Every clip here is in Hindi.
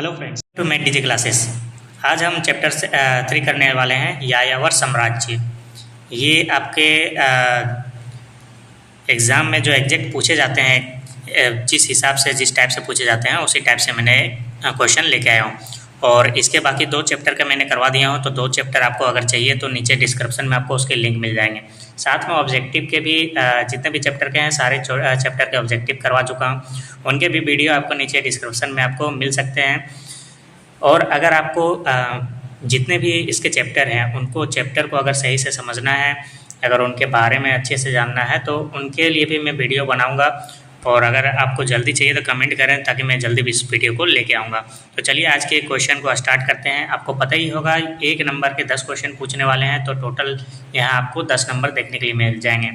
हेलो फ्रेंड्स, टू मेट डीजे क्लासेस। आज हम चैप्टर 3 करने वाले हैं यायावर साम्राज्य। ये आपके एग्ज़ाम में जो एग्जैक्ट पूछे जाते हैं, जिस हिसाब से जिस टाइप से पूछे जाते हैं उसी टाइप से मैंने क्वेश्चन लेके आया हूँ। और इसके बाकी 2 चैप्टर का मैंने करवा दिया हूँ, तो 2 चैप्टर आपको अगर चाहिए तो नीचे डिस्क्रिप्शन में आपको उसके लिंक मिल जाएंगे। साथ में ऑब्जेक्टिव के भी जितने भी चैप्टर के हैं सारे चैप्टर के ऑब्जेक्टिव करवा चुका हूँ, उनके भी वीडियो आपको नीचे डिस्क्रिप्शन में आपको मिल सकते हैं। और अगर आपको जितने भी इसके चैप्टर हैं उनको चैप्टर को अगर सही से समझना है, अगर उनके बारे में अच्छे से जानना है तो उनके लिए भी मैं वीडियो बनाऊंगा। और अगर आपको जल्दी चाहिए तो कमेंट करें ताकि मैं जल्दी भी इस वीडियो को लेके आऊँगा। तो चलिए आज के क्वेश्चन को स्टार्ट करते हैं। आपको पता ही होगा 1 नंबर के 10 क्वेश्चन पूछने वाले हैं, तो टोटल यहाँ आपको 10 नंबर देखने के लिए मिल जाएंगे।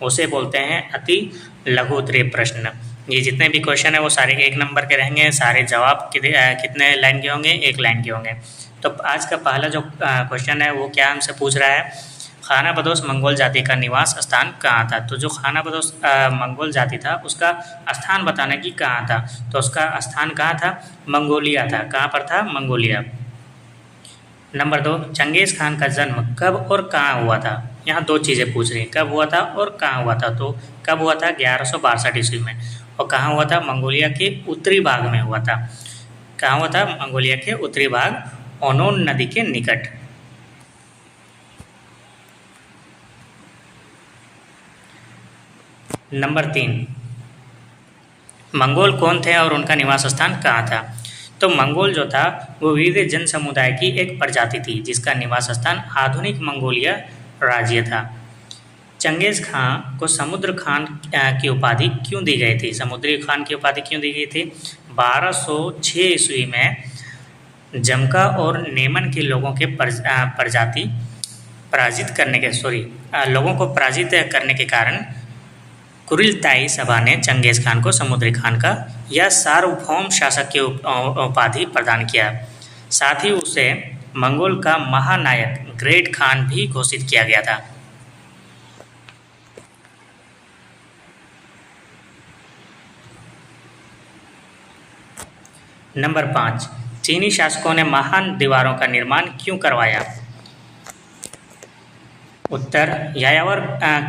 उसे बोलते हैं अति लघु उत्तरीय प्रश्न। ये जितने भी क्वेश्चन है वो सारे 1 नंबर के रहेंगे। सारे जवाब कितने लाइन के होंगे? 1 लाइन के होंगे। तो आज का पहला जो क्वेश्चन है वो क्या हमसे पूछ रहा है, खाना बदोश मंगोल जाति का निवास स्थान कहाँ था? तो जो खाना बदोश मंगोल जाति था उसका स्थान बताना कि कहाँ था, तो उसका स्थान कहाँ था? मंगोलिया था। कहाँ पर था? मंगोलिया। नंबर 2, चंगेज़ खान का जन्म कब और कहाँ हुआ था? यहाँ 2 चीज़ें पूछ रही हैं, कब हुआ था और कहाँ हुआ था। तो कब हुआ था? 1162 ईस्वी में। और कहाँ हुआ था? मंगोलिया के उत्तरी भाग में हुआ था। कहाँ हुआ था? मंगोलिया के उत्तरी भाग, ओनोन नदी के निकट। नंबर 3, मंगोल कौन थे और उनका निवास स्थान कहाँ था? तो मंगोल जो था वो विविध जन समुदाय की एक प्रजाति थी जिसका निवास स्थान आधुनिक मंगोलिया राज्य था। चंगेज़ खान को समुद्र खान की उपाधि क्यों दी गई थी? समुद्री खान की उपाधि क्यों दी गई थी? 1206 ईस्वी में जमका और नेमन के लोगों के लोगों को पराजित करने के कारण कुरिलताई सभा ने चंगेज़ खान को समुद्री खान का या सार्वभौम शासक की उपाधि प्रदान किया। साथ ही उसे मंगोल का महानायक ग्रेट खान भी घोषित किया गया था। नंबर 5, चीनी शासकों ने महान दीवारों का निर्माण क्यों करवाया? उत्तर, यायावर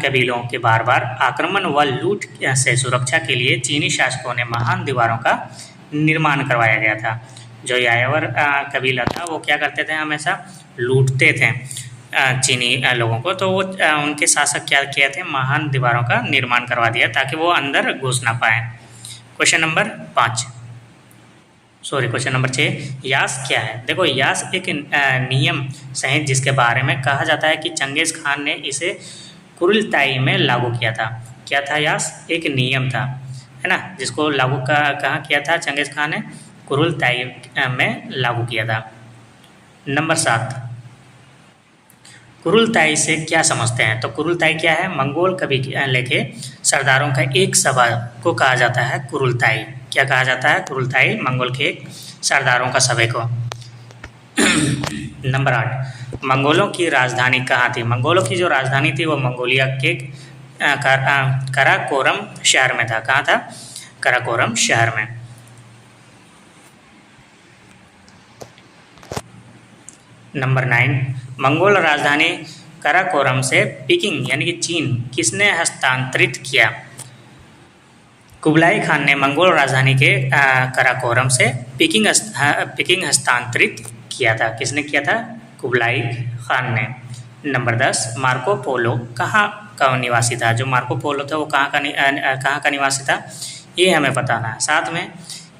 कबीलों के बार बार आक्रमण व लूट से सुरक्षा के लिए चीनी शासकों ने महान दीवारों का निर्माण करवाया गया था। जो यायावर कबीला था वो क्या करते थे? हमेशा लूटते थे चीनी लोगों को। तो वो उनके शासक क्या किए थे? महान दीवारों का निर्माण करवा दिया ताकि वो अंदर घुस ना पाए। क्वेश्चन नंबर 6, यास क्या है? देखो, यास एक नियम संहित जिसके बारे में कहा जाता है कि चंगेज़ खान ने इसे कुरिलताई में लागू किया था। क्या था यास? एक नियम था, है ना, जिसको लागू कहाँ किया था चंगेज़ खान ने? कुरिलताई में लागू किया था। नंबर 7, कुरिलताई से क्या समझते हैं? तो कुरिलताई क्या है? मंगोल कबीले के सरदारों का एक सभा को कहा जाता है कुरिलताई। क्या कहा जाता है? कुरिलताई, मंगोल के सरदारों का सभा को। नंबर 8, मंगोलों की राजधानी कहाँ थी? मंगोलों की जो राजधानी थी वो मंगोलिया के कराकोरम शहर में था। कहाँ था? कराकोरम शहर में। नंबर 9, मंगोल राजधानी कराकोरम से पीकिंग यानी कि चीन किसने हस्तांतरित किया? कुबलाई खान ने मंगोल राजधानी के कराकोरम से पीकिंग हस्तांतरित किया था। किसने किया था? कुबलाई खान ने। नंबर 10, मार्को पोलो कहाँ का निवासी था? जो मार्को पोलो था वो कहाँ का निवासी था? ये हमें बताना है। साथ में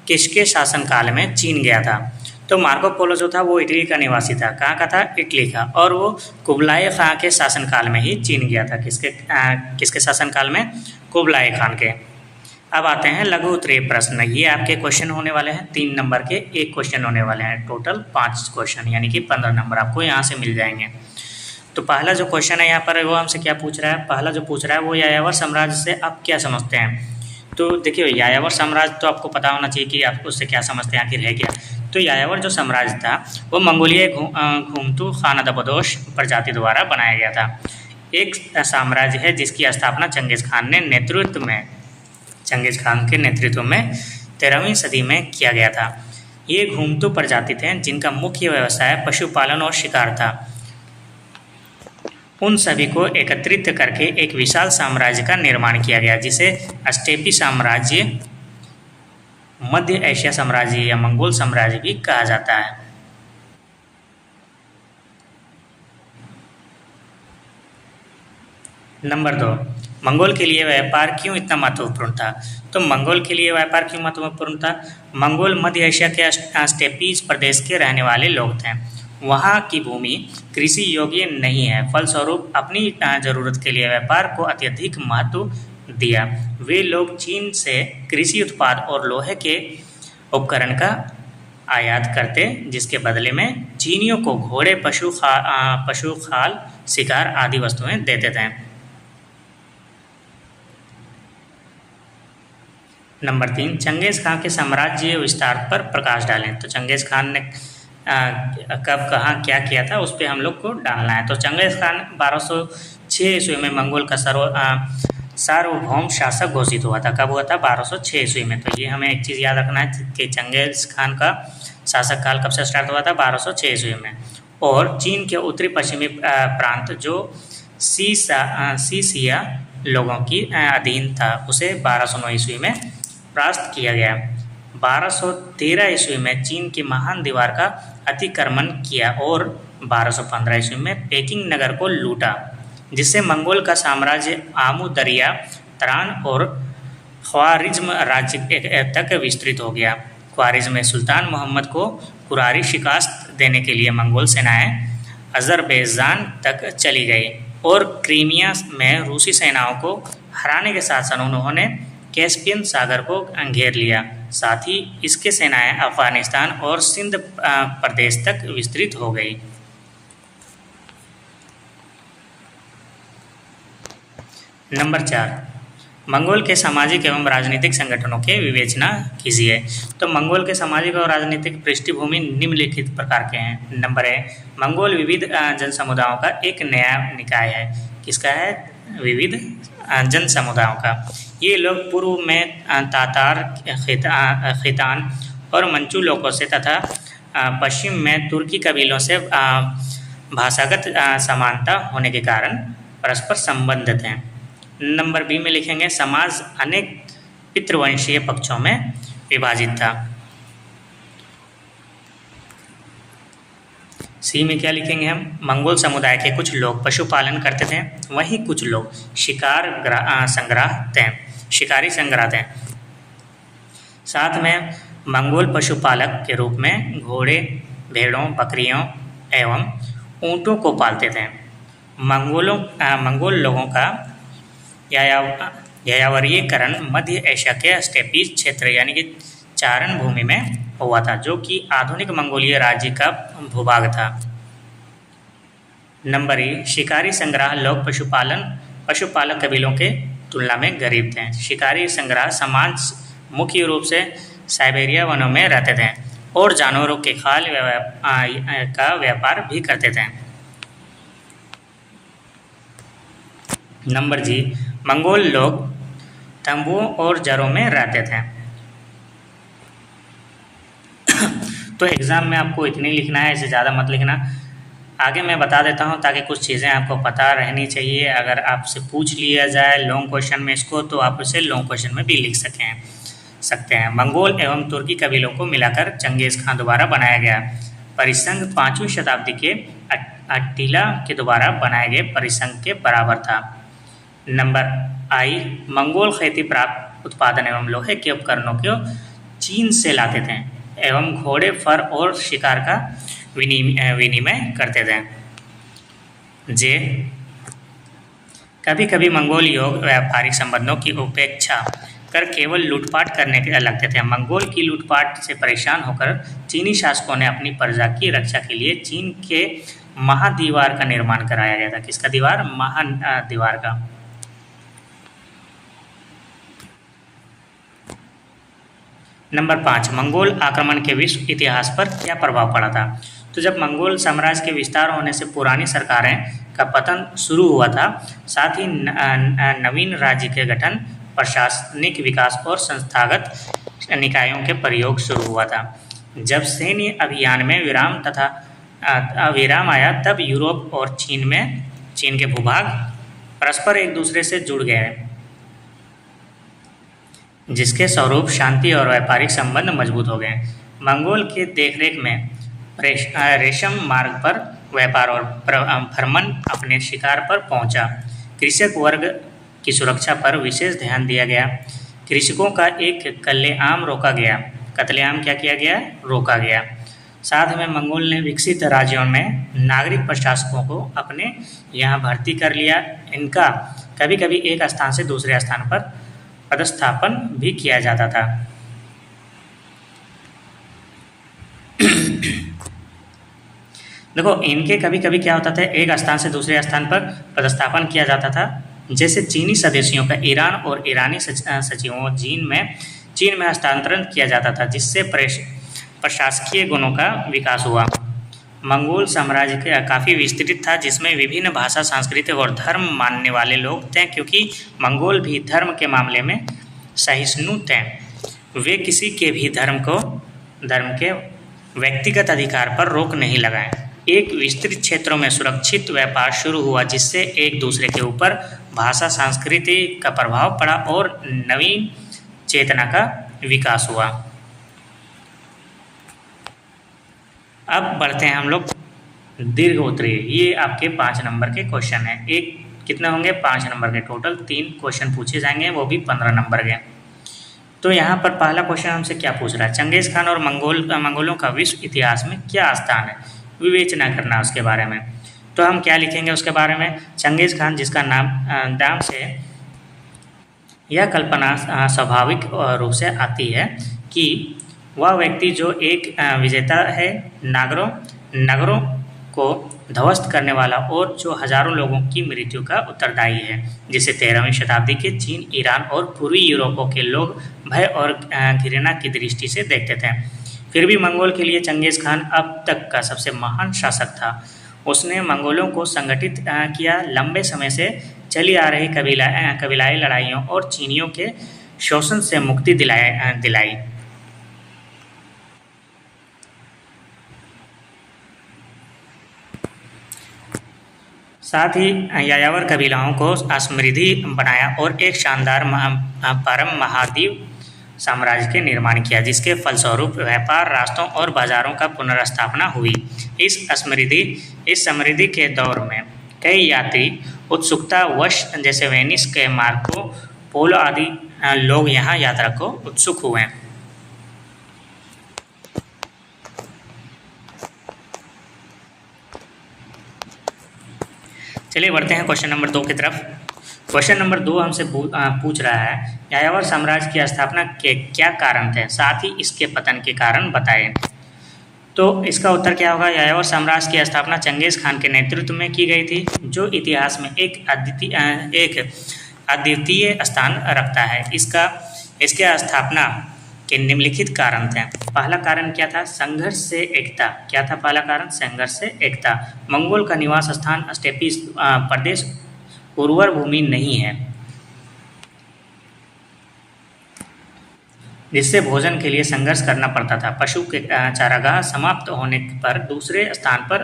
किसके शासनकाल में चीन गया था? तो मार्को पोलो जो था वो इटली का निवासी था। कहाँ का था? इटली का। और वो कुबलाई खान के शासनकाल में ही चीन गया था। किसके शासनकाल में? कुबलाई खान के। अब आते हैं लघु उत्तरीय प्रश्न। ये आपके क्वेश्चन होने वाले हैं 3 नंबर के, 1 क्वेश्चन होने वाले हैं। टोटल 5 क्वेश्चन यानी कि 15 नंबर आपको यहाँ से मिल जाएंगे। तो पहला जो क्वेश्चन है यहाँ पर वो हमसे क्या पूछ रहा है? पहला जो पूछ रहा है वो यायावर साम्राज्य से आप क्या समझते हैं? तो देखिए, यायावर साम्राज्य तो आपको पता होना चाहिए कि आप उससे क्या समझते हैं, आखिर है क्या। तो यायावर जो साम्राज्य था वो मंगोलिया घुमतू खानादबदोश प्रजाति द्वारा बनाया गया था। एक साम्राज्य है जिसकी स्थापना चंगेज़ खान के नेतृत्व में 13वीं सदी में किया गया था। ये घुमतू प्रजाति थे जिनका मुख्य व्यवसाय पशुपालन और शिकार था। उन सभी को एकत्रित करके एक विशाल साम्राज्य का निर्माण किया गया, जिसे स्टेपी साम्राज्य, मध्य एशिया साम्राज्य या मंगोल साम्राज्य भी कहा जाता है। नंबर 2, मंगोल के लिए व्यापार क्यों इतना महत्वपूर्ण था? तो मंगोल के लिए व्यापार क्यों महत्वपूर्ण था? मंगोल मध्य एशिया के स्टेपीज प्रदेश के रहने वाले लोग थे। वहाँ की भूमि कृषि योग्य नहीं है, फलस्वरूप अपनी जरूरत के लिए व्यापार को अत्यधिक महत्व दिया। वे लोग चीन से कृषि उत्पाद और लोहे के उपकरण का आयात करते, जिसके बदले में चीनियों को घोड़े, पशु खाल, शिकार आदि वस्तुएं देते थे। नंबर 3, चंगेज़ खान के साम्राज्य विस्तार पर प्रकाश डालें। तो चंगेज़ खान ने कब कहाँ क्या किया था उस पर हम लोग को डालना है। तो चंगेज़ खान 1206 ईस्वी में मंगोल का सार्वभौम शासक घोषित हुआ था। कब हुआ था? 1206 ईस्वी में। तो ये हमें एक चीज़ याद रखना है कि चंगेज़ खान का शासक काल कब से स्टार्ट हुआ था? 1206 ईस्वी में। और चीन के उत्तरी पश्चिमी प्रांत जो सीसिया लोगों की अधीन था, उसे 1209 ईस्वी में परास्त किया गया। 1213 ईस्वी में चीन की महान दीवार का अतिक्रमण किया और 1215 ईस्वी में पेकिंग नगर को लूटा, जिससे मंगोल का साम्राज्य आमू दरिया, तरान और ख्वारिज्म राज्य तक विस्तृत हो गया। ख्वारिज्म में सुल्तान मोहम्मद को कुरारी शिकस्त देने के लिए मंगोल सेनाएं अज़रबैजान तक चली गई और क्रीमिया में रूसी सेनाओं को हराने के साथ साथ उन्होंने कैस्पियन सागर को घेर लिया। साथ ही इसके सेनाएं अफगानिस्तान और सिंध प्रदेश तक विस्तृत हो गई। नंबर 4, मंगोल के सामाजिक एवं राजनीतिक संगठनों के विवेचना कीजिए। तो मंगोल के सामाजिक और राजनीतिक पृष्ठभूमि निम्नलिखित प्रकार के हैं। नंबर 1, मंगोल विविध जनसमुदायों का एक नया निकाय है। किसका है? विविध जनसमुदायों का। ये लोग पूर्व में तातार, खितान और मंचू लोगों से तथा पश्चिम में तुर्की कबीलों से भाषागत समानता होने के कारण परस्पर संबंधित हैं। नंबर बी में लिखेंगे समाज अनेक पितृवंशीय पक्षों में विभाजित था। सी में क्या लिखेंगे हम? मंगोल समुदाय के कुछ लोग पशुपालन करते थे, वहीं कुछ लोग शिकारी संग्राह थे। साथ में मंगोल पशुपालक के रूप में घोड़े, भेड़ों, बकरियों एवं ऊँटों को पालते थे। मंगोल लोगों का यायावरीकरण मध्य एशिया के स्टेपीज क्षेत्र यानी कि चारण भूमि में हुआ था, जो कि आधुनिक मंगोलिया राज्य का भूभाग था। नंबर ई, शिकारी संग्राह लोग पशुपालक कबीलों के तुलना में गरीब थे। शिकारी संग्राह समाज मुख्य रूप से साइबेरिया वनों में रहते थे और जानवरों के खाल का व्यापार भी करते थे। नंबर जी, मंगोल लोग तंबुओं और जरों में रहते थे। तो एग्ज़ाम में आपको इतनी लिखना है, इससे ज़्यादा मत लिखना। आगे मैं बता देता हूँ ताकि कुछ चीज़ें आपको पता रहनी चाहिए। अगर आपसे पूछ लिया जाए लॉन्ग क्वेश्चन में इसको, तो आप इसे लॉन्ग क्वेश्चन में भी लिख सकते हैं। मंगोल एवं तुर्की कबीलों को मिलाकर चंगेज़ खान द्वारा बनाया गया परिसंघ 5वीं शताब्दी के अट्टिला के द्वारा बनाए गए परिसंघ के बराबर था। नंबर आई, मंगोल खेती प्राप्त उत्पादन एवं लोहे के उपकरणों को चीन से लाते थे एवं घोड़े, फर और शिकार का विनिमय करते थे। जे, कभी कभी मंगोल लोग व्यापारिक संबंधों की उपेक्षा कर केवल लूटपाट करने के लगते थे। मंगोल की लूटपाट से परेशान होकर चीनी शासकों ने अपनी प्रजा की रक्षा के लिए चीन के महादीवार का निर्माण कराया गया था। किसका दीवार? महादीवार का। नंबर 5, मंगोल आक्रमण के विश्व इतिहास पर क्या प्रभाव पड़ा था? तो जब मंगोल साम्राज्य के विस्तार होने से पुरानी सरकारें का पतन शुरू हुआ था, साथ ही नवीन राज्य के गठन, प्रशासनिक विकास और संस्थागत निकायों के प्रयोग शुरू हुआ था। जब सैन्य अभियान में विराम तथा अविराम आया तब यूरोप और चीन के भूभाग परस्पर एक दूसरे से जुड़ गए, जिसके स्वरूप शांति और व्यापारिक संबंध मजबूत हो गए। मंगोल के देखरेख में रेशम मार्ग पर व्यापार और भ्रमण अपने शिकार पर पहुंचा। कृषक वर्ग की सुरक्षा पर विशेष ध्यान दिया गया। कृषकों का एक कत्लेआम रोका गया। कत्लेआम क्या किया गया? रोका गया। साथ में मंगोल ने विकसित राज्यों में नागरिक प्रशासकों को अपने यहाँ भर्ती कर लिया। इनका कभी कभी एक स्थान से दूसरे स्थान पर पदस्थापन भी किया जाता था। देखो, इनके कभी कभी क्या होता था, एक स्थान से दूसरे स्थान पर पदस्थापन किया जाता था। जैसे चीनी स्वदेशियों का ईरान और ईरानी सचिवों चीन में हस्तांतरण किया जाता था, जिससे प्रशासकीय गुणों का विकास हुआ। मंगोल साम्राज्य काफ़ी विस्तृत था, जिसमें विभिन्न भाषा, संस्कृति और धर्म मानने वाले लोग थे, क्योंकि मंगोल भी धर्म के मामले में सहिष्णु थे। वे किसी के भी धर्म के व्यक्तिगत अधिकार पर रोक नहीं लगाए। एक विस्तृत क्षेत्रों में सुरक्षित व्यापार शुरू हुआ, जिससे एक दूसरे के ऊपर भाषा, संस्कृति का प्रभाव पड़ा और नवीन चेतना का विकास हुआ। अब बढ़ते हैं हम लोग दीर्घ उत्तरीय। ये आपके 5 नंबर के क्वेश्चन हैं। कितने होंगे? 5 नंबर के। टोटल 3 क्वेश्चन पूछे जाएंगे, वो भी 15 नंबर के। तो यहाँ पर पहला क्वेश्चन हमसे क्या पूछ रहा है? चंगेज़ खान और मंगोलों का विश्व इतिहास में क्या स्थान है? विवेचना करना उसके बारे में। तो हम क्या लिखेंगे उसके बारे में? चंगेज़ खान, जिसका नाम से यह कल्पना स्वाभाविक रूप से आती है कि वह व्यक्ति जो एक विजेता है, नगरों को ध्वस्त करने वाला और जो हजारों लोगों की मृत्यु का उत्तरदायी है, जिसे 13वीं शताब्दी के चीन, ईरान और पूर्वी यूरोपों के लोग भय और घृणा की दृष्टि से देखते थे। फिर भी मंगोल के लिए चंगेज़ खान अब तक का सबसे महान शासक था। उसने मंगोलों को संगठित किया, लंबे समय से चली आ रही कबीलाई लड़ाइयों और चीनियों के शोषण से मुक्ति दिलाई। साथ ही यायावर कबीलाओं को समृद्धि बनाया और एक शानदार परम महाद्वीप साम्राज्य के निर्माण किया, जिसके फलस्वरूप व्यापार, रास्तों और बाजारों का पुनर्स्थापना हुई। इस समृद्धि के दौर में कई यात्री उत्सुकतावश, जैसे वेनिस के मार्को पोलो आदि लोग यहाँ यात्रा को उत्सुक हुए। चलिए बढ़ते हैं क्वेश्चन नंबर 2 की तरफ। क्वेश्चन नंबर 2 हमसे पूछ रहा है, यायावर साम्राज्य की स्थापना के क्या कारण थे, साथ ही इसके पतन के कारण बताएं। तो इसका उत्तर क्या होगा? यायावर साम्राज्य की स्थापना चंगेज़ खान के नेतृत्व में की गई थी, जो इतिहास में एक अद्वितीय स्थान रखता है। इसके स्थापना के निम्नलिखित कारण थे। पहला कारण क्या था? संघर्ष से एकता। क्या था पहला कारण? संघर्ष से एकता। मंगोल का निवास स्थान स्टेपी प्रदेश उर्वर भूमि नहीं है, जिससे भोजन के लिए संघर्ष करना पड़ता था। पशु के चारागाह समाप्त होने पर दूसरे स्थान पर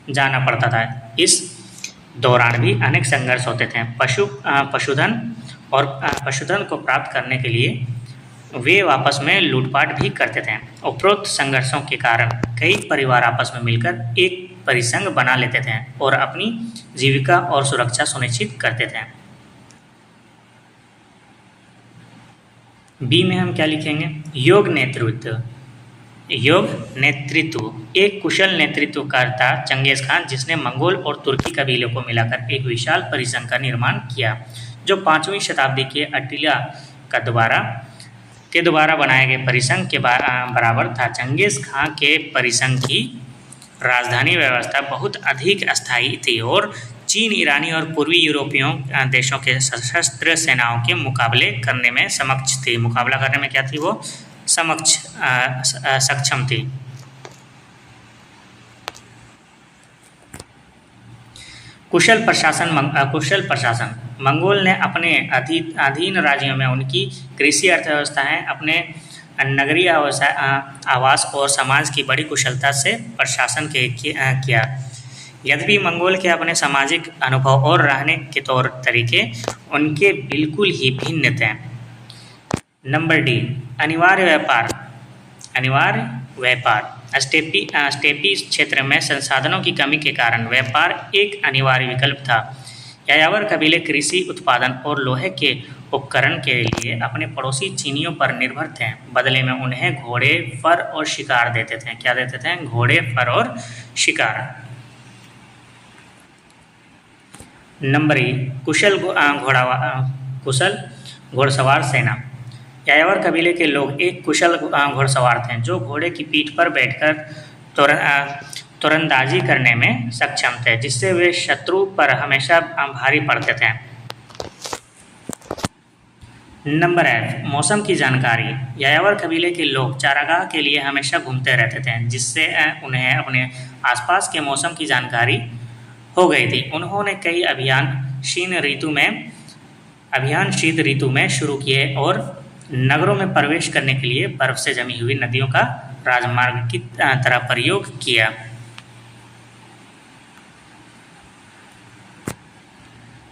जाना पड़ता था। इस दौरान भी अनेक संघर्ष होते थे। पशुधन को प्राप्त करने के लिए वे आपस में लूटपाट भी करते थे। उपरोक्त संघर्षों के कारण कई परिवार आपस में मिलकर एक परिसंघ बना लेते थे और अपनी जीविका और सुरक्षा सुनिश्चित करते थे। बी में हम क्या लिखेंगे? योग नेतृत्व। एक कुशल नेतृत्वकर्ता चंगेज़ खान, जिसने मंगोल और तुर्की कबीलों को मिलाकर एक विशाल परिसंघ का निर्माण किया, जो 5वीं शताब्दी के अटिला के द्वारा बनाए गए परिसंघ के बराबर था। चंगेज़ खान के परिसंघ की राजधानी व्यवस्था बहुत अधिक अस्थायी थी और चीन, ईरानी और पूर्वी यूरोपीय देशों के सशस्त्र सेनाओं के मुकाबला करने में क्या थी? वो सक्षम थी। कुशल प्रशासन। मंगोल ने अपने अधीन राज्यों में उनकी कृषि अर्थव्यवस्थाएं अपने नगरीय आवास और समाज की बड़ी कुशलता से प्रशासन किया। यद्यपि मंगोल के अपने सामाजिक अनुभव और रहने के तौर तरीके उनके बिल्कुल ही भिन्न थे। नंबर डी, अनिवार्य व्यापार। अनिवार्य व्यापार। स्टेपी क्षेत्र में संसाधनों की कमी के कारण व्यापार एक अनिवार्य विकल्प था। यायावर कबीले कृषि उत्पादन और लोहे के उपकरण के लिए अपने पड़ोसी चीनियों पर निर्भर थे। बदले में उन्हें घोड़े, फर और शिकार देते थे। क्या देते थे? घोड़े, फर और शिकार। नंबर ई, कुशल घोड़सवार सेना। यायावर कबीले के लोग एक कुशल घोड़सवार थे जो घोड़े की पीठ पर बैठकर तीरंदाजी करने में सक्षम थे, जिससे वे शत्रु पर हमेशा भारी पड़ते थे। नंबर एफ, मौसम की जानकारी। यायावर कबीले के लोग चारागाह के लिए हमेशा घूमते रहते थे, जिससे उन्हें अपने आसपास के मौसम की जानकारी हो गई थी। उन्होंने कई अभियान शीत ऋतु में शुरू किए और नगरों में प्रवेश करने के लिए बर्फ से जमी हुई नदियों का राजमार्ग की तरह प्रयोग किया।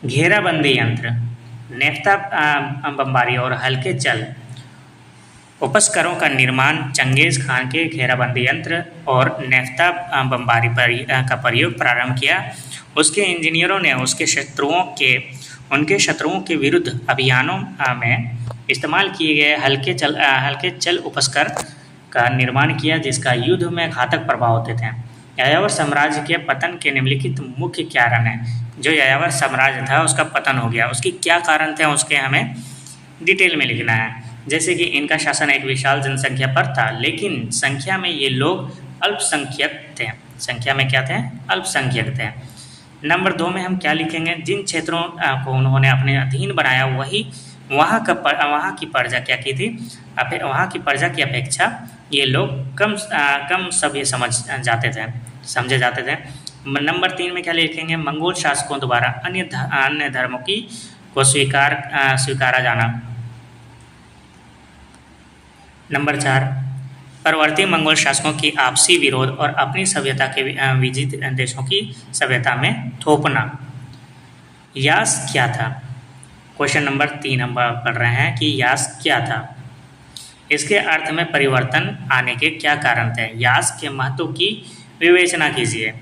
घेराबंदी यंत्र। नेफ्ता बमबारी और हल्के जल उपस्करों का निर्माण चंगेज खान के घेराबंदी यंत्र और नेफ्ता बमबारी का प्रयोग प्रारंभ किया। उसके इंजीनियरों ने उनके शत्रुओं के विरुद्ध अभियानों में इस्तेमाल किए गए हल्के चल उपस्कर का निर्माण किया, जिसका युद्ध में घातक प्रभाव होते थे। यायावर साम्राज्य के पतन के निम्नलिखित मुख्य कारण हैं। जो यायावर साम्राज्य था उसका पतन हो गया, उसके क्या कारण थे उसके हमें डिटेल में लिखना है। जैसे कि इनका शासन एक विशाल जनसंख्या पर था, लेकिन संख्या में ये लोग अल्पसंख्यक थे। संख्या में क्या थे? अल्पसंख्यक थे। नंबर 2 में हम क्या लिखेंगे? जिन क्षेत्रों को उन्होंने अपने अधीन बनाया वहाँ की प्रजा क्या की थी? वहाँ की प्रजा की अपेक्षा ये लोग कम सभ्य समझे जाते थे। नंबर 3 में क्या लिखेंगे? मंगोल शासकों द्वारा अन्य धर्मों को स्वीकारा जाना। नंबर 4, परवर्ती मंगोल शासकों की आपसी विरोध और अपनी सभ्यता के विजित देशों की सभ्यता में थोपना। यास क्या था? क्वेश्चन नंबर 3 हम पढ़ रहे हैं कि यास क्या था। इसके अर्थ में परिवर्तन आने के क्या कारण थे? यास के महत्व की विवेचना कीजिए।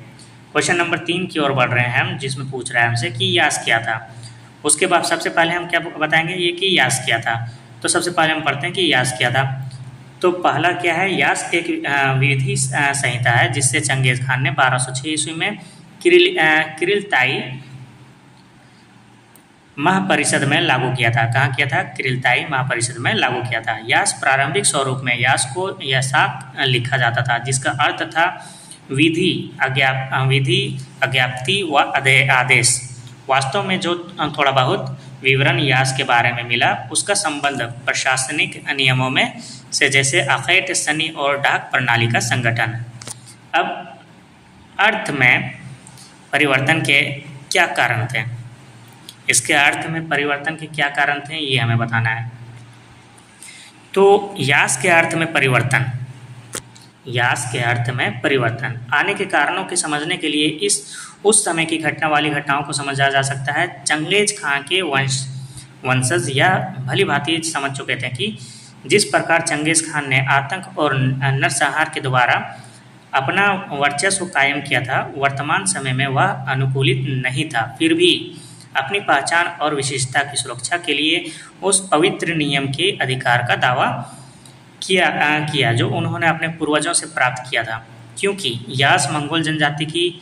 क्वेश्चन नंबर 3 की ओर बढ़ रहे हैं हम, जिसमें पूछ रहा है हमसे कि यास क्या था। उसके बाद सबसे पहले हम क्या बताएंगे ये कि यास क्या था। तो सबसे पहले हम पढ़ते हैं कि यास क्या था। तो पहला क्या है? यास एक विधि संहिता है जिससे चंगेज खान ने 1206 ईस्वी में किरिलताई महापरिषद में लागू किया था। कहाँ किया था? किरिलताई महापरिषद में लागू किया था। यास प्रारंभिक स्वरूप में यास को यासाक लिखा जाता था, जिसका अर्थ था विधि, अज्ञाप्ति व आदेश। वास्तव में जो थोड़ा बहुत विवरण यास के बारे में मिला उसका संबंध प्रशासनिक नियमों में से, जैसे अखैट, सनी और डाक प्रणाली का संगठन। अब अर्थ में परिवर्तन के क्या कारण थे? इसके अर्थ में परिवर्तन के क्या कारण थे ये हमें बताना है। तो यास के अर्थ में परिवर्तन आने के कारणों के समझने के लिए उस समय की घटनाओं को समझा जा सकता है। चंगेज खान के वंशज यह भली भांति समझ चुके थे कि जिस प्रकार चंगेज खान ने आतंक और नरसंहार के द्वारा अपना वर्चस्व कायम किया था, वर्तमान समय में वह अनुकूलित नहीं था। फिर भी अपनी पहचान और विशेषता की सुरक्षा के लिए उस पवित्र नियम के अधिकार का दावा किया जो उन्होंने अपने पूर्वजों से प्राप्त किया था। क्योंकि यास मंगोल जनजाति की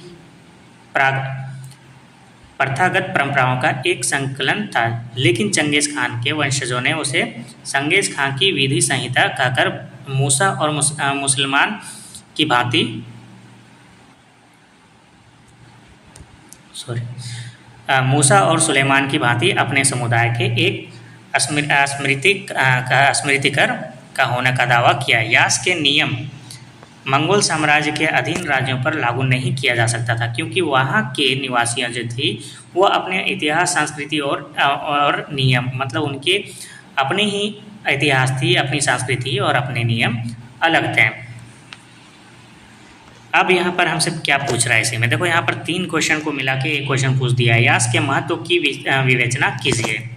प्रथागत परंपराओं का एक संकलन था, लेकिन चंगेज खान के वंशजों ने उसे चंगेज खान की विधि संहिता कहकर मूसा और मुसलमान की भांति मूसा और सुलेमान की भांति अपने समुदाय के एक स्मृतिकर का होने का दावा किया। यास के नियम मंगोल साम्राज्य के अधीन राज्यों पर लागू नहीं किया जा सकता था, क्योंकि वहाँ के निवासियों जो थी वो अपने इतिहास, संस्कृति और नियम, मतलब उनके अपने ही इतिहास थी, अपनी संस्कृति और अपने नियम अलग थे। अब यहाँ पर हमसे क्या पूछ रहा है इसी में, देखो यहाँ पर 3 क्वेश्चन को मिला के एक क्वेश्चन पूछ दिया है, यास के महत्व की विवेचना कीजिए।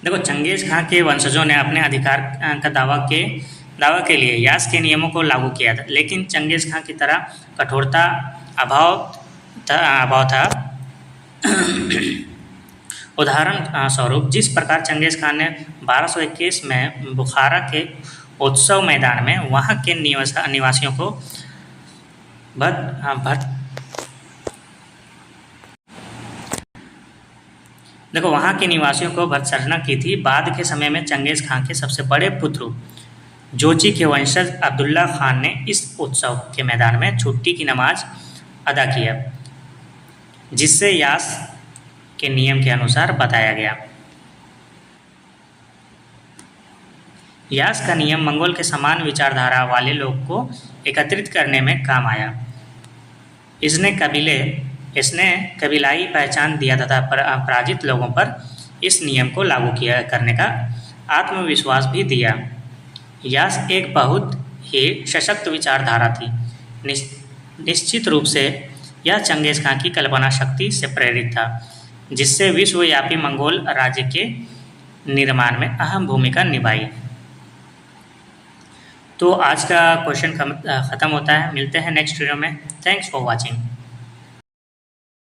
देखो चंगेज़ खां के वंशजों ने अपने अधिकार का दावा के लिए यास के नियमों को लागू किया था, लेकिन चंगेज़ खां की तरह कठोरता अभाव था। उदाहरण स्वरूप जिस प्रकार चंगेज़ खान ने 1221 में बुखारा के उत्सव मैदान में वहाँ के निवासियों को भर्त्सना की थी। बाद के समय में चंगेज़ खान के सबसे बड़े पुत्र जोची के वंशज अब्दुल्ला खान ने इस उत्सव के मैदान में छुट्टी की नमाज अदा किया, जिससे यास के नियम के अनुसार बताया गया। यास का नियम मंगोल के समान विचारधारा वाले लोग को एकत्रित करने में काम आया। इसने कबीलाई पहचान दिया तथा पराजित लोगों पर इस नियम को लागू करने का आत्मविश्वास भी दिया। यास एक बहुत ही सशक्त विचारधारा थी। निश्चित रूप से यह चंगेज़ खां की कल्पना शक्ति से प्रेरित था, जिससे विश्वव्यापी मंगोल राज्य के निर्माण में अहम भूमिका निभाई। तो आज का क्वेश्चन ख़त्म होता है। मिलते हैं नेक्स्ट वीडियो में। Thanks for watching.